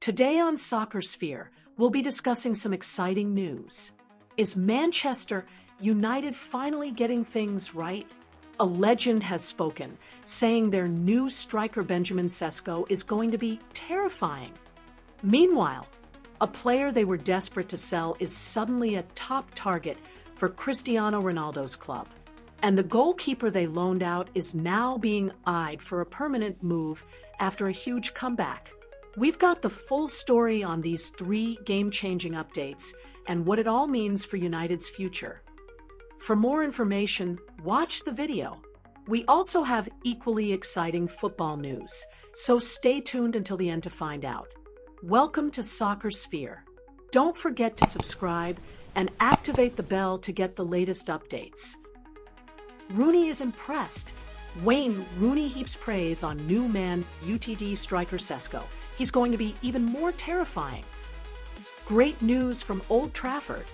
Today on Soccer Sphere, we'll be discussing some exciting news. Is Manchester United finally getting things right? A legend has spoken, saying their new striker Benjamin Sesko is going to be terrifying. Meanwhile, a player they were desperate to sell is suddenly a top target for Cristiano Ronaldo's club. And the goalkeeper they loaned out is now being eyed for a permanent move after a huge comeback. We've got the full story on these three game-changing updates and what it all means for United's future. For more information, watch the video. We also have equally exciting football news, so stay tuned until the end to find out. Welcome to Soccer Sphere. Don't forget to subscribe and activate the bell to get the latest updates. Rooney is impressed. Wayne Rooney heaps praise on new Man United striker Sesko. He's going to be even more terrifying. Great news from Old Trafford.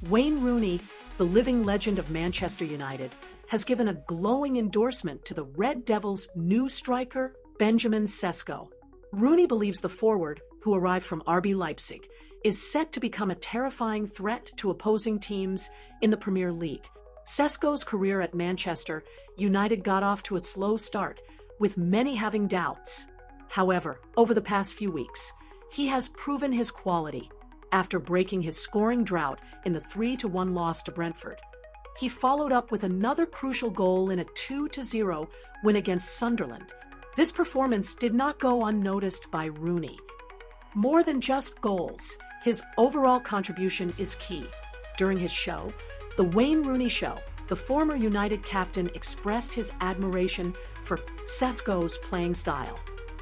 Wayne Rooney, the living legend of Manchester United, has given a glowing endorsement to the Red Devils' new striker, Benjamin Sesko. Rooney believes the forward, who arrived from RB Leipzig, is set to become a terrifying threat to opposing teams in the Premier League. Sesko's career at Manchester United got off to a slow start, with many having doubts. However, over the past few weeks, he has proven his quality after breaking his scoring drought in the 3-1 loss to Brentford. He followed up with another crucial goal in a 2-0 win against Sunderland. This performance did not go unnoticed by Rooney. More than just goals, his overall contribution is key. During his show, The Wayne Rooney Show, the former United captain expressed his admiration for Sesko's playing style.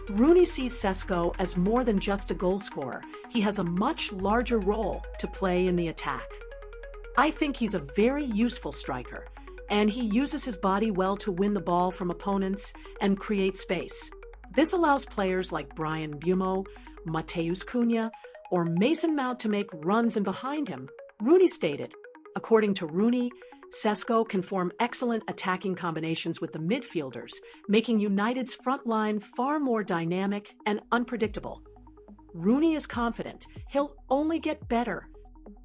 Rooney sees Sesko as more than just a goal scorer. He has a much larger role to play in the attack. I think he's a very useful striker, and he uses his body well to win the ball from opponents and create space. This allows players like Bryan Mbeumo, Matheus Cunha, or Mason Mount to make runs in behind him, Rooney stated. According to Rooney, Sesko can form excellent attacking combinations with the midfielders, making United's front line far more dynamic and unpredictable. Rooney is confident he'll only get better.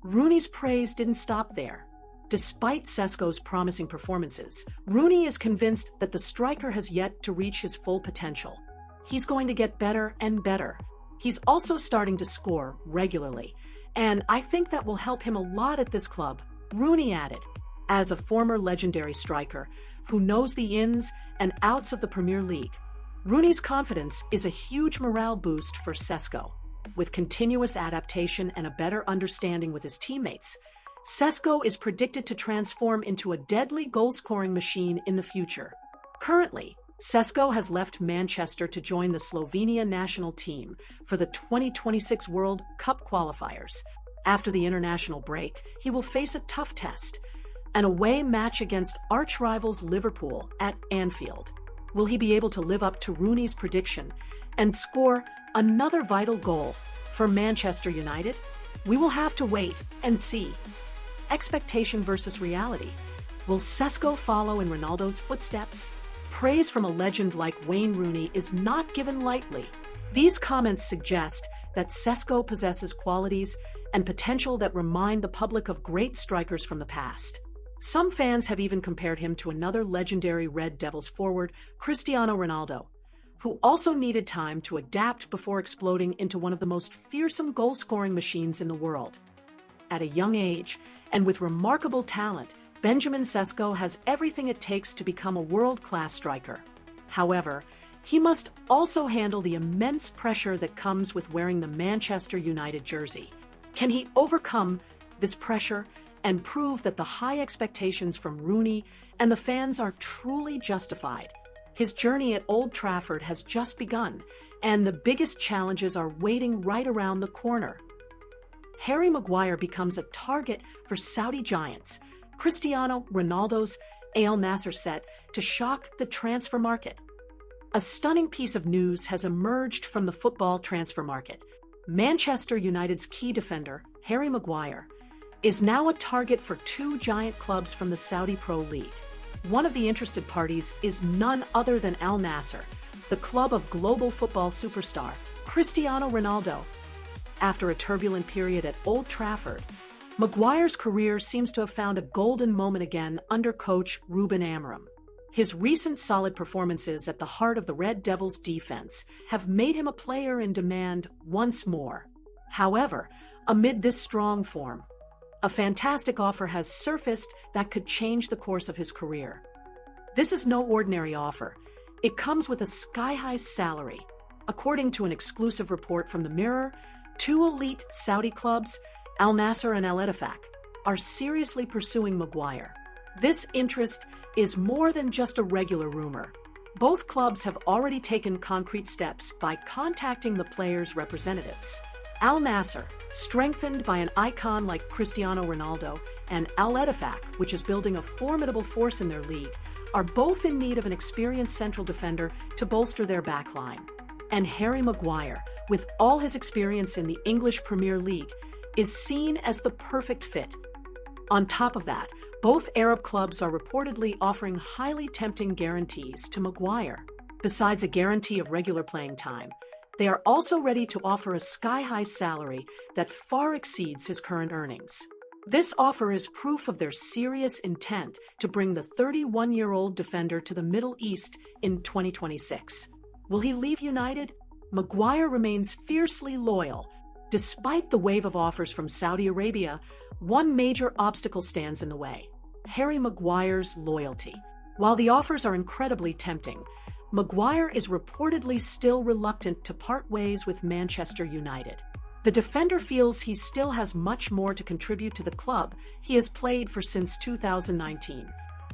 Rooney's praise didn't stop there. Despite Sesko's promising performances, Rooney is convinced that the striker has yet to reach his full potential. He's going to get better and better. He's also starting to score regularly, and I think that will help him a lot at this club, Rooney added. As a former legendary striker who knows the ins and outs of the Premier League, Rooney's confidence is a huge morale boost for Sesko. With continuous adaptation and a better understanding with his teammates, Sesko is predicted to transform into a deadly goal-scoring machine in the future. Currently, Sesko has left Manchester to join the Slovenia national team for the 2026 World Cup qualifiers. After the international break, he will face a tough test, an away match against arch-rivals Liverpool at Anfield. Will he be able to live up to Rooney's prediction and score another vital goal for Manchester United? We will have to wait and see. Expectation versus reality. Will Sesko follow in Ronaldo's footsteps? Praise from a legend like Wayne Rooney is not given lightly. These comments suggest that Sesko possesses qualities and potential that remind the public of great strikers from the past. Some fans have even compared him to another legendary Red Devils forward, Cristiano Ronaldo, who also needed time to adapt before exploding into one of the most fearsome goal-scoring machines in the world. At a young age, and with remarkable talent, Benjamin Sesko has everything it takes to become a world-class striker. However, he must also handle the immense pressure that comes with wearing the Manchester United jersey. Can he overcome this pressure and prove that the high expectations from Rooney and the fans are truly justified? His journey at Old Trafford has just begun, and the biggest challenges are waiting right around the corner. Harry Maguire becomes a target for Saudi giants. Cristiano Ronaldo's Al Nassr set to shock the transfer market. A stunning piece of news has emerged from the football transfer market. Manchester United's key defender, Harry Maguire, is now a target for two giant clubs from the Saudi Pro League. One of the interested parties is none other than Al Nassr, the club of global football superstar Cristiano Ronaldo. After a turbulent period at Old Trafford, Maguire's career seems to have found a golden moment again under coach Ruben Amorim. His recent solid performances at the heart of the Red Devils' defense have made him a player in demand once more. However, amid this strong form, a fantastic offer has surfaced that could change the course of his career. This is no ordinary offer. It comes with a sky-high salary. According to an exclusive report from the Mirror, two elite Saudi clubs, Al Nassr and Al Ettifaq, are seriously pursuing Maguire. This interest is more than just a regular rumor. Both clubs have already taken concrete steps by contacting the player's representatives. Al Nassr, strengthened by an icon like Cristiano Ronaldo, and Al Ettifaq, which is building a formidable force in their league, are both in need of an experienced central defender to bolster their backline. And Harry Maguire, with all his experience in the English Premier League, is seen as the perfect fit. On top of that, both Arab clubs are reportedly offering highly tempting guarantees to Maguire. Besides a guarantee of regular playing time, they are also ready to offer a sky-high salary that far exceeds his current earnings. This offer is proof of their serious intent to bring the 31-year-old defender to the Middle East in 2026. Will he leave United? Maguire remains fiercely loyal. Despite the wave of offers from Saudi Arabia, one major obstacle stands in the way: Harry Maguire's loyalty. While the offers are incredibly tempting, Maguire is reportedly still reluctant to part ways with Manchester United. The defender feels he still has much more to contribute to the club he has played for since 2019.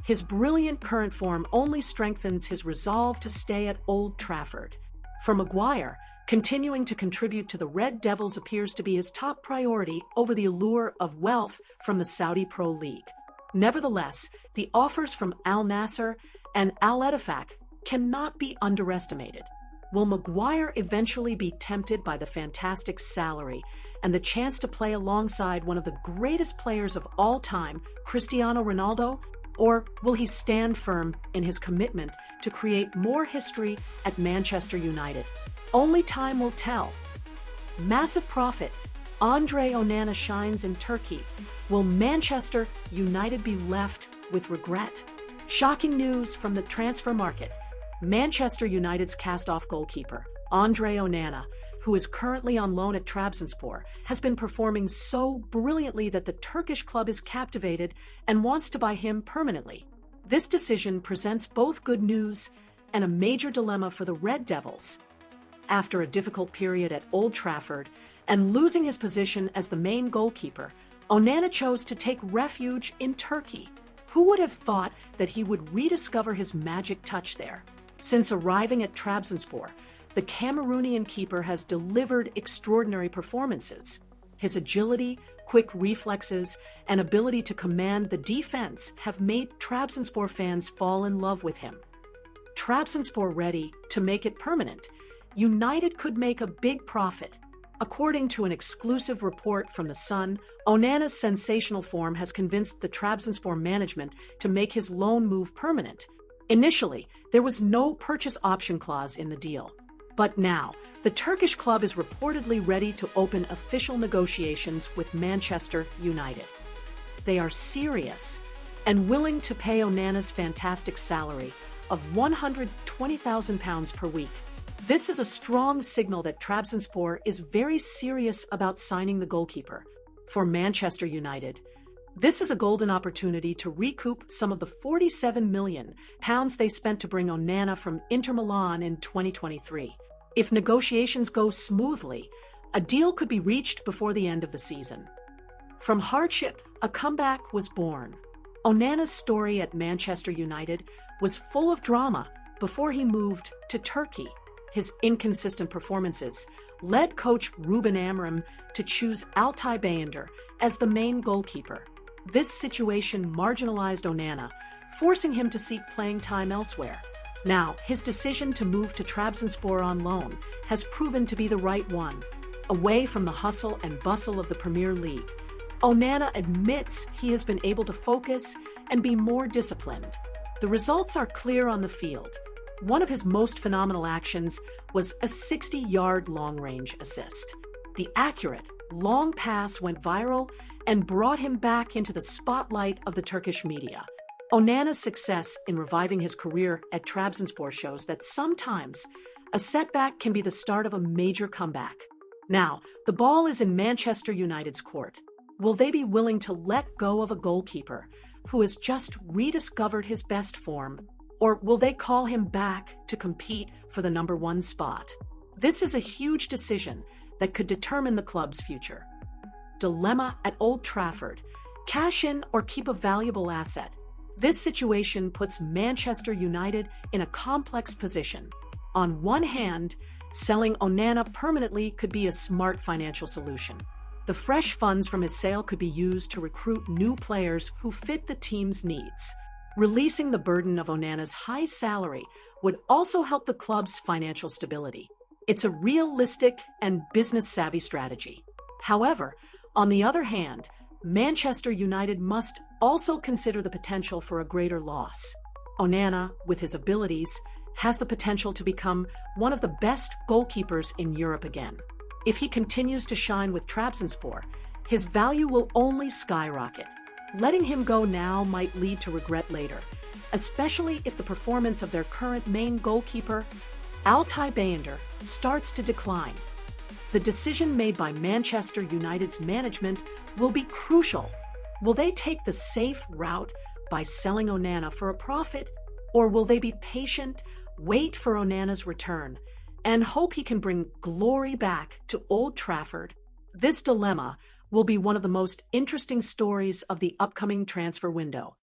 His brilliant current form only strengthens his resolve to stay at Old Trafford. For Maguire, continuing to contribute to the Red Devils appears to be his top priority over the allure of wealth from the Saudi Pro League. Nevertheless, the offers from Al Nassr and Al Ettifaq cannot be underestimated. Will Maguire eventually be tempted by the fantastic salary and the chance to play alongside one of the greatest players of all time, Cristiano Ronaldo? Or will he stand firm in his commitment to create more history at Manchester United? Only time will tell. Massive profit. Andre Onana shines in Turkey. Will Manchester United be left with regret? Shocking news from the transfer market. Manchester United's cast-off goalkeeper, Andre Onana, who is currently on loan at Trabzonspor, has been performing so brilliantly that the Turkish club is captivated and wants to buy him permanently. This decision presents both good news and a major dilemma for the Red Devils. After a difficult period at Old Trafford and losing his position as the main goalkeeper, Onana chose to take refuge in Turkey. Who would have thought that he would rediscover his magic touch there? Since arriving at Trabzonspor, the Cameroonian keeper has delivered extraordinary performances. His agility, quick reflexes, and ability to command the defense have made Trabzonspor fans fall in love with him. Trabzonspor ready to make it permanent. United could make a big profit. According to an exclusive report from The Sun, Onana's sensational form has convinced the Trabzonspor management to make his loan move permanent. Initially, there was no purchase option clause in the deal. But now, the Turkish club is reportedly ready to open official negotiations with Manchester United. They are serious and willing to pay Onana's fantastic salary of £120,000 per week. This is a strong signal that Trabzonspor is very serious about signing the goalkeeper. For Manchester United, this is a golden opportunity to recoup some of the £47 million they spent to bring Onana from Inter Milan in 2023. If negotiations go smoothly, a deal could be reached before the end of the season. From hardship, a comeback was born. Onana's story at Manchester United was full of drama before he moved to Turkey. His inconsistent performances led coach Ruben Amorim to choose Altay Bayındır as the main goalkeeper. This situation marginalized Onana, forcing him to seek playing time elsewhere. Now, his decision to move to Trabzonspor on loan has proven to be the right one. Away from the hustle and bustle of the Premier League, Onana admits he has been able to focus and be more disciplined. The results are clear on the field. One of his most phenomenal actions was a 60-yard long-range assist. The accurate, long pass went viral and brought him back into the spotlight of the Turkish media. Onana's success in reviving his career at Trabzonspor shows that sometimes a setback can be the start of a major comeback. Now, the ball is in Manchester United's court. Will they be willing to let go of a goalkeeper who has just rediscovered his best form, or will they call him back to compete for the #1 spot? This is a huge decision that could determine the club's future. Dilemma at Old Trafford: cash in or keep a valuable asset. This situation puts Manchester United in a complex position. On one hand, selling Onana permanently could be a smart financial solution. The fresh funds from his sale could be used to recruit new players who fit the team's needs. Releasing the burden of Onana's high salary would also help the club's financial stability. It's a realistic and business-savvy strategy. However, on the other hand, Manchester United must also consider the potential for a greater loss. Onana, with his abilities, has the potential to become one of the best goalkeepers in Europe again. If he continues to shine with Trabzonspor, his value will only skyrocket. Letting him go now might lead to regret later, especially if the performance of their current main goalkeeper, Altay Bayındır, starts to decline. The decision made by Manchester United's management will be crucial. Will they take the safe route by selling Onana for a profit, or will they be patient, wait for Onana's return, and hope he can bring glory back to Old Trafford? This dilemma will be one of the most interesting stories of the upcoming transfer window.